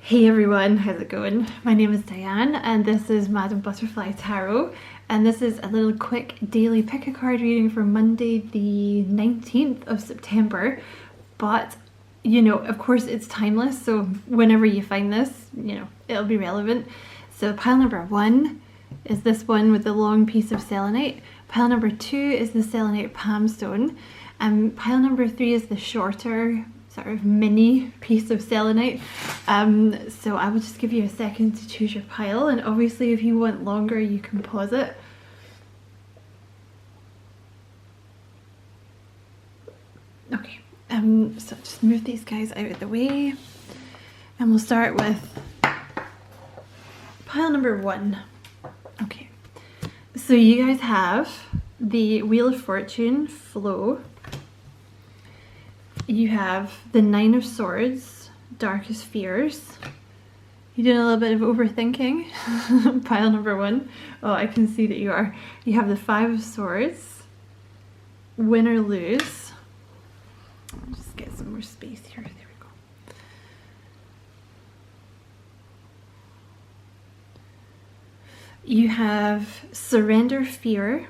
Hey everyone, how's it going? My name is Diane and this is Madam Butterfly Tarot, and this is a little quick daily pick a card reading for Monday the 19th of September. But you know, of course it's timeless, so whenever you find this, you know, it'll be relevant. So pile number 1 is this one with the long piece of selenite. Pile number 2 is the selenite palm stone, and pile number 3 is the shorter sort of mini piece of selenite. So I will just give you a second to choose your pile, and obviously if you want longer you can pause it. Okay, so just move these guys out of the way and we'll start with pile number 1. Okay, so you guys have the Wheel of Fortune flow. You have the 9 of Swords, Darkest Fears. You're doing a little bit of overthinking. Pile number 1. Oh, I can see that you are. You have the 5 of Swords, Win or Lose. I'll just get some more space here. There we go. You have Surrender Fear.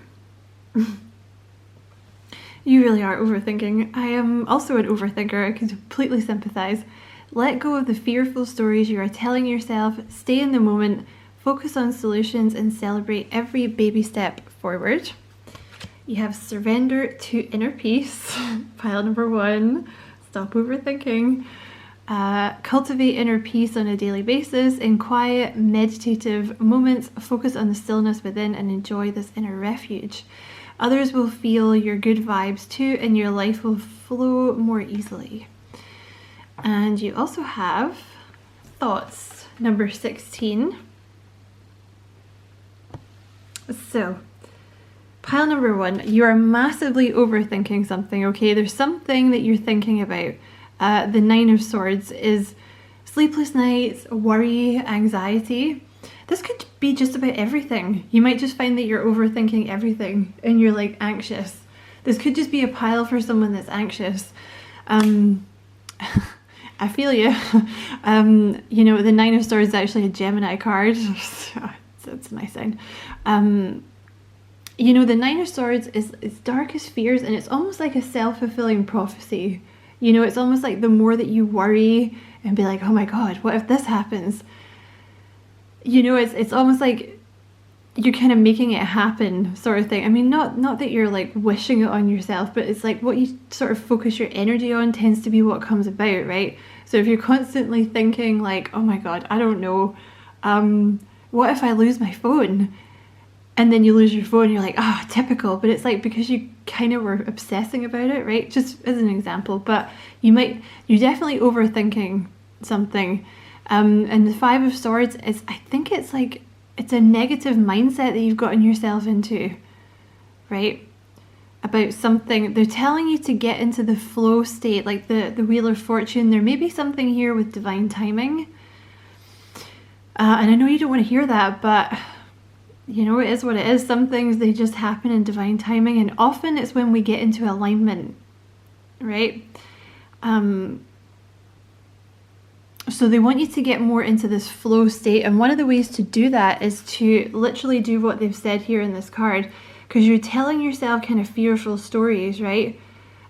You really are overthinking. I am also an overthinker. I can completely sympathize. Let go of the fearful stories you are telling yourself. Stay in the moment. Focus on solutions and celebrate every baby step forward. You have Surrender to Inner Peace. Pile number 1. Stop overthinking. Cultivate inner peace on a daily basis. In quiet, meditative moments, focus on the stillness within and enjoy this inner refuge. Others will feel your good vibes too, and your life will flow more easily. And you also have Thoughts, number 16. So, pile number 1, you are massively overthinking something, okay? There's something that you're thinking about. The 9 of Swords is sleepless nights, worry, anxiety. This could be just about everything. You might just find that you're overthinking everything and you're like anxious. This could just be a pile for someone that's anxious. I feel you. You know, the 9 of Swords is actually a Gemini card. That's a nice sign. You know, the 9 of Swords is Darkest Fears, and it's almost like a self-fulfilling prophecy. You know, it's almost like the more that you worry and be like, oh my God, what if this happens? You know, it's almost like you're kind of making it happen sort of thing. I mean, not that you're like wishing it on yourself, but it's like what you sort of focus your energy on tends to be what comes about, right? So if you're constantly thinking like, oh my God, I don't know, what if I lose my phone? And then you lose your phone, you're like, ah, typical. But it's like because you kind of were obsessing about it, right? Just as an example. But you're definitely overthinking something. And the 5 of Swords is, I think it's like, it's a negative mindset that you've gotten yourself into, right? About something. They're telling you to get into the flow state, like the Wheel of Fortune. There may be something here with divine timing. And I know you don't want to hear that, but you know, it is what it is. Some things, they just happen in divine timing, and often it's when we get into alignment, right? So they want you to get more into this flow state, and one of the ways to do that is to literally do what they've said here in this card, because you're telling yourself kind of fearful stories, right?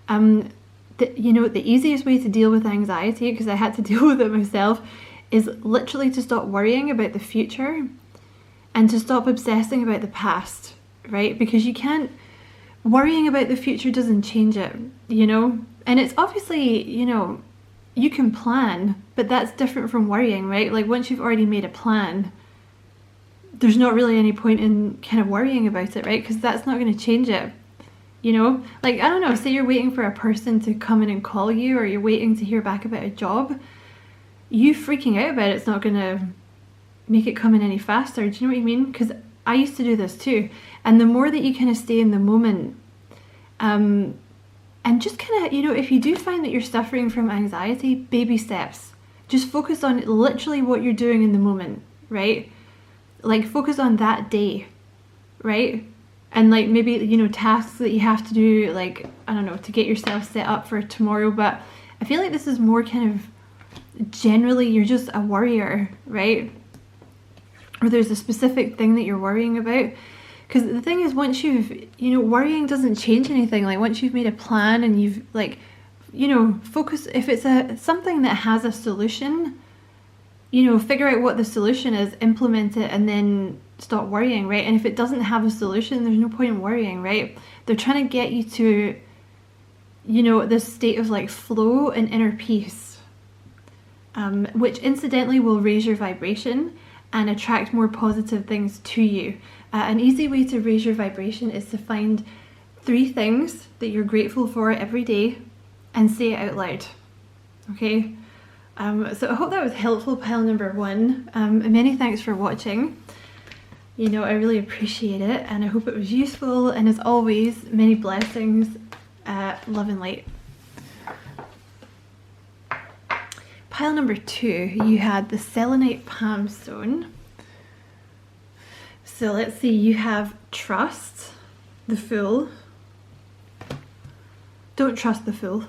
You know, the easiest way to deal with anxiety, because I had to deal with it myself, is literally to stop worrying about the future and to stop obsessing about the past, right? Because you can't, worrying about the future doesn't change it, you know? And it's obviously, you know, you can plan, but that's different from worrying, right? Like once you've already made a plan, there's not really any point in kind of worrying about it, right? Because that's not going to change it, you know? Like, I don't know, say you're waiting for a person to come in and call you, or you're waiting to hear back about a job. You freaking out about it's not going to make it come in any faster. Do you know what I mean? Because I used to do this too. And the more that you kind of stay in the moment, and just kind of, you know, if you do find that you're suffering from anxiety, baby steps. Just focus on literally what you're doing in the moment, right? Like focus on that day, right? And like maybe, you know, tasks that you have to do, like, I don't know, to get yourself set up for tomorrow. But I feel like this is more kind of generally you're just a worrier, right? Or there's a specific thing that you're worrying about. Because the thing is, once you've, you know, worrying doesn't change anything. Like once you've made a plan and you've like, you know, focus, if it's something that has a solution, you know, figure out what the solution is, implement it, and then stop worrying, right? And if it doesn't have a solution, there's no point in worrying, right? They're trying to get you to, you know, this state of like flow and inner peace, which incidentally will raise your vibration and attract more positive things to you. An easy way to raise your vibration is to find 3 things that you're grateful for every day and say it out loud. Okay? So I hope that was helpful, pile number 1. And many thanks for watching. You know, I really appreciate it, and I hope it was useful. And as always, many blessings, love and light. Pile number 2, you had the selenite palm stone. So let's see, you have trust, the Fool. Don't trust the Fool.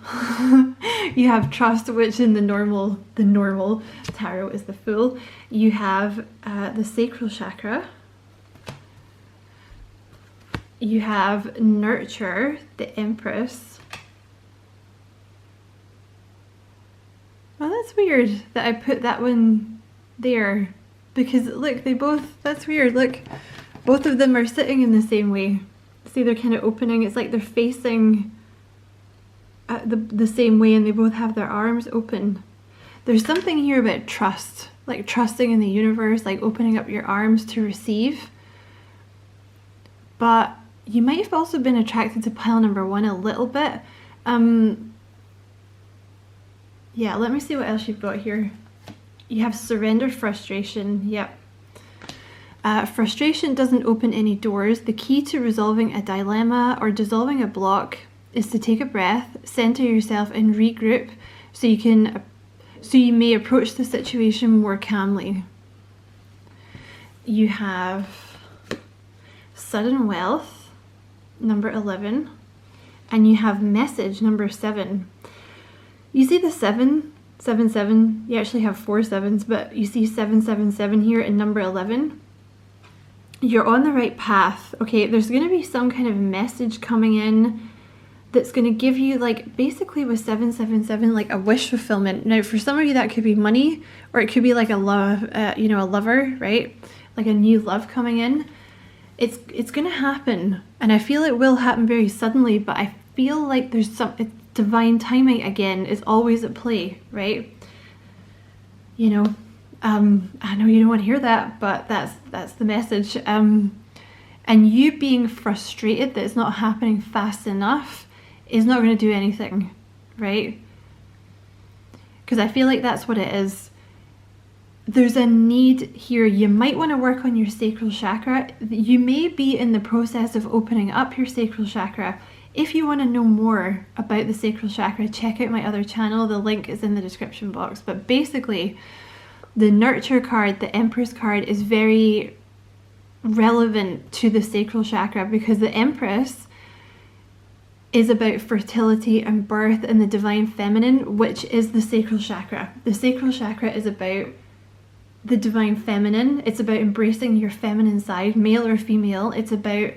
You have trust, which in the normal tarot is the Fool. You have the sacral chakra. You have nurture, the Empress. Well, that's weird that I put that one there, because look, they both, that's weird, look, both of them are sitting in the same way. See, they're kind of opening, it's like they're facing the same way, and they both have their arms open. There's something here about trust, like trusting in the universe, like opening up your arms to receive. But you might have also been attracted to pile number 1 a little bit. Yeah, let me see what else you've got here. You have surrender, frustration. Yep. Frustration doesn't open any doors. The key to resolving a dilemma or dissolving a block is to take a breath, center yourself, and regroup so you may approach the situation more calmly. You have sudden wealth, number 11, and you have message, number 7. You see the 777, you actually have 4 7s, but you see 777 here in number 11. You're on the right path. Okay, there's going to be some kind of message coming in that's going to give you, like, basically with 777, like a wish fulfillment. Now, for some of you that could be money, or it could be like a love, you know, a lover, right? Like a new love coming in. It's going to happen, and I feel it will happen very suddenly, but I feel like there's some divine timing again is always at play, right? You know, I know you don't want to hear that, but that's the message. And you being frustrated that it's not happening fast enough is not going to do anything, right? Because I feel like that's what it is. There's a need here. You might want to work on your sacral chakra. You may be in the process of opening up your sacral chakra. If you want to know more about the sacral chakra, check out my other channel. The link is in the description box. But basically, the nurture card, the Empress card, is very relevant to the sacral chakra, because the Empress is about fertility and birth and the divine feminine, which is the sacral chakra. The sacral chakra is about the divine feminine. It's about embracing your feminine side, male or female. It's about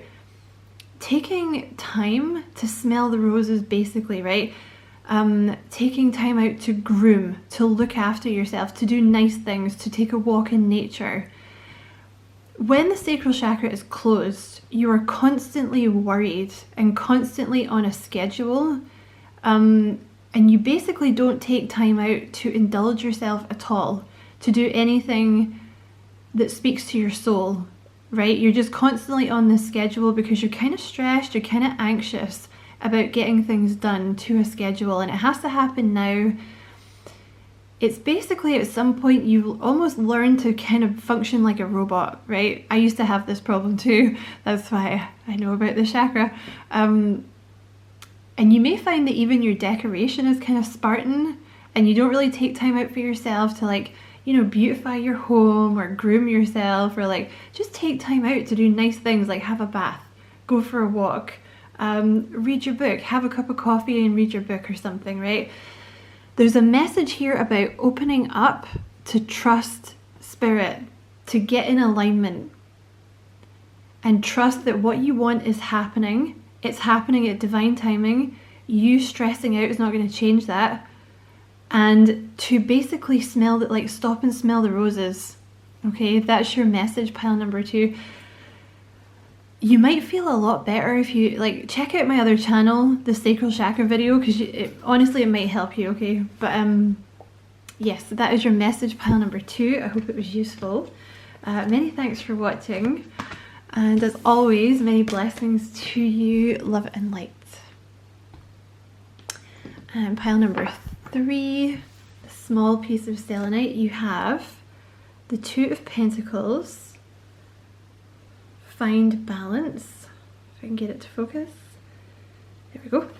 taking time to smell the roses, basically, right? Taking time out to groom, to look after yourself, to do nice things, to take a walk in nature. When the sacral chakra is closed, you are constantly worried and constantly on a schedule, and you basically don't take time out to indulge yourself at all, to do anything that speaks to your soul, right? You're just constantly on this schedule because you're kind of stressed, you're kind of anxious about getting things done to a schedule, and it has to happen now. It's basically at some point you almost learn to kind of function like a robot, right? I used to have this problem too. That's why I know about the chakra. And you may find that even your decoration is kind of Spartan, and you don't really take time out for yourself to, like, you know, beautify your home or groom yourself, or like just take time out to do nice things like have a bath, go for a walk, read your book, have a cup of coffee and read your book or something, right? There's a message here about opening up to trust spirit, to get in alignment, and trust that what you want is happening. It's happening at divine timing. You stressing out is not going to change that. And to basically smell that, like, stop and smell the roses. Okay, that's your message, pile number 2. You might feel a lot better if you, like, check out my other channel, the sacral chakra video, because honestly it might help you. Okay, but yes, that is your message, pile number 2. I hope it was useful. Many thanks for watching, and as always, many blessings to you, love and light. And pile number 3, a small piece of selenite, you have the 2 of Pentacles. Find balance. If I can get it to focus. There we go.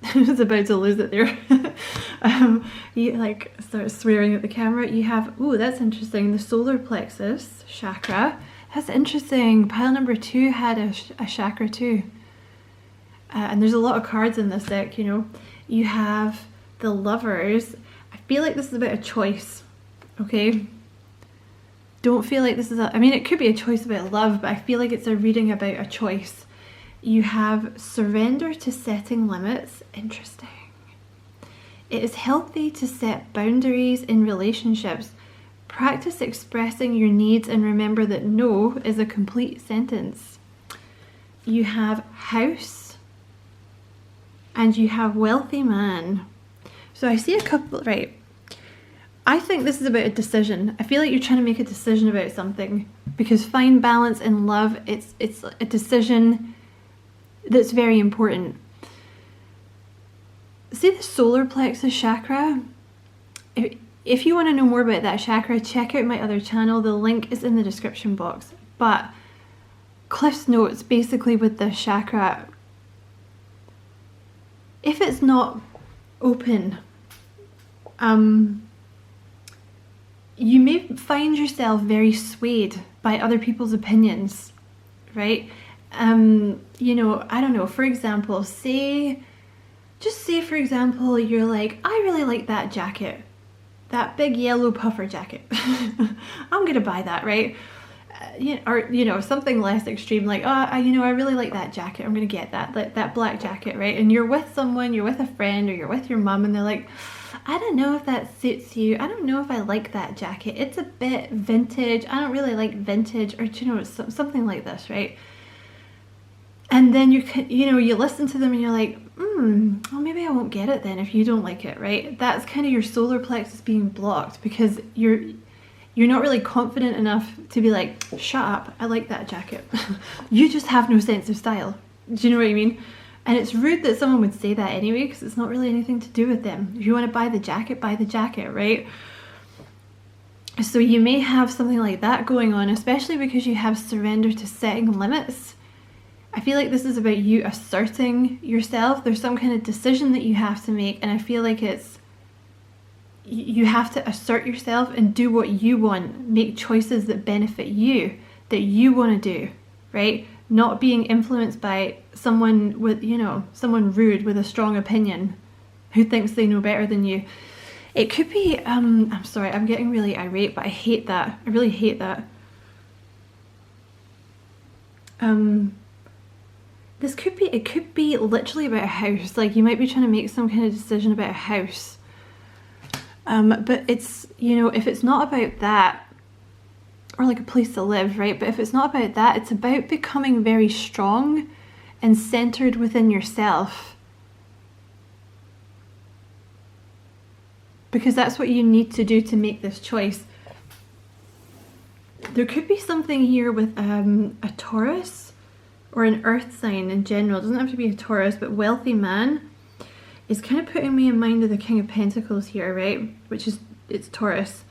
I was about to lose it there. You like start swearing at the camera. You have, ooh, that's interesting, the solar plexus chakra. That's interesting. Pile number 2 had a chakra too. And there's a lot of cards in this deck, you know. You have the Lovers. I feel like this is about a choice, okay? Don't feel like this is I mean, it could be a choice about love, but I feel like it's a reading about a choice. You have surrender to setting limits. Interesting. It is healthy to set boundaries in relationships. Practice expressing your needs and remember that no is a complete sentence. You have house and you have wealthy man. So I see a couple, right? I think this is about a decision. I feel like you're trying to make a decision about something, because find balance in love, it's a decision that's very important. See the solar plexus chakra? If you want to know more about that chakra, check out my other channel. The link is in the description box. But Cliff's notes basically with this chakra, if it's not open, you may find yourself very swayed by other people's opinions, right? You know, I don't know, for example, just say for example, you're like, I really like that jacket, that big yellow puffer jacket. I'm gonna buy that, right? Or, you know, something less extreme, like, oh, you know, I really like that jacket, I'm gonna get that black jacket, right? And you're with someone, you're with a friend, or you're with your mom, and they're like, I don't know if that suits you. I don't know if I like that jacket. It's a bit vintage. I don't really like vintage, or, you know, something like this, right? And then you listen to them and you're like, well, maybe I won't get it then if you don't like it, right? That's kind of your solar plexus being blocked, because you're not really confident enough to be like, shut up, I like that jacket. You just have no sense of style. Do you know what I mean? And it's rude that someone would say that anyway, because it's not really anything to do with them. If you want to buy the jacket, right? So you may have something like that going on, especially because you have surrender to setting limits. I feel like this is about you asserting yourself. There's some kind of decision that you have to make, and I feel like you have to assert yourself and do what you want, make choices that benefit you, that you want to do, right? Not being influenced by someone with, you know, someone rude with a strong opinion who thinks they know better than you. It could be, I'm sorry, I'm getting really irate, but I hate that. I really hate that. It could be literally about a house. Like, you might be trying to make some kind of decision about a house. But it's, you know, if it's not about that, or like a place to live, right? But if it's not about that, it's about becoming very strong and centered within yourself. Because that's what you need to do to make this choice. There could be something here with a Taurus or an earth sign in general. It doesn't have to be a Taurus, but wealthy man is kind of putting me in mind of the King of Pentacles here, right? Which is, it's Taurus.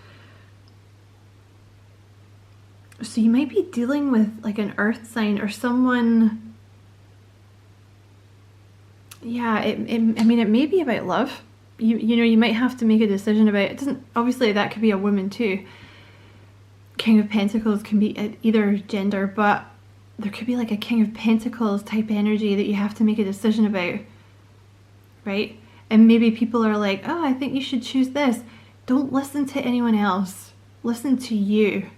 So you might be dealing with like an earth sign or someone. Yeah, I mean, it may be about love. You know, you might have to make a decision about it. It doesn't, obviously that could be a woman too. King of Pentacles can be either gender, but there could be like a King of Pentacles type energy that you have to make a decision about, right? and maybe people are like, oh, I think you should choose this. Don't listen to anyone else. Listen to you.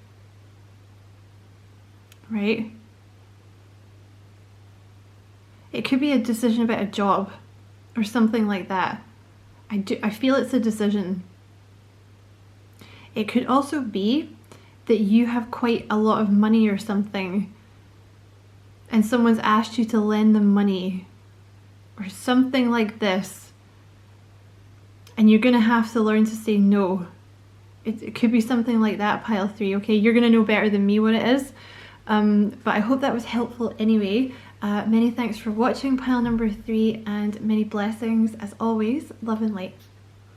Right? It could be a decision about a job or something like that. I feel it's a decision. It could also be that you have quite a lot of money or something, and someone's asked you to lend them money or something like this, and you're going to have to learn to say no. It could be something like that, pile 3. Okay, you're going to know better than me what it is, but I hope that was helpful anyway. Many thanks for watching pile number 3, and many blessings as always. Love and light.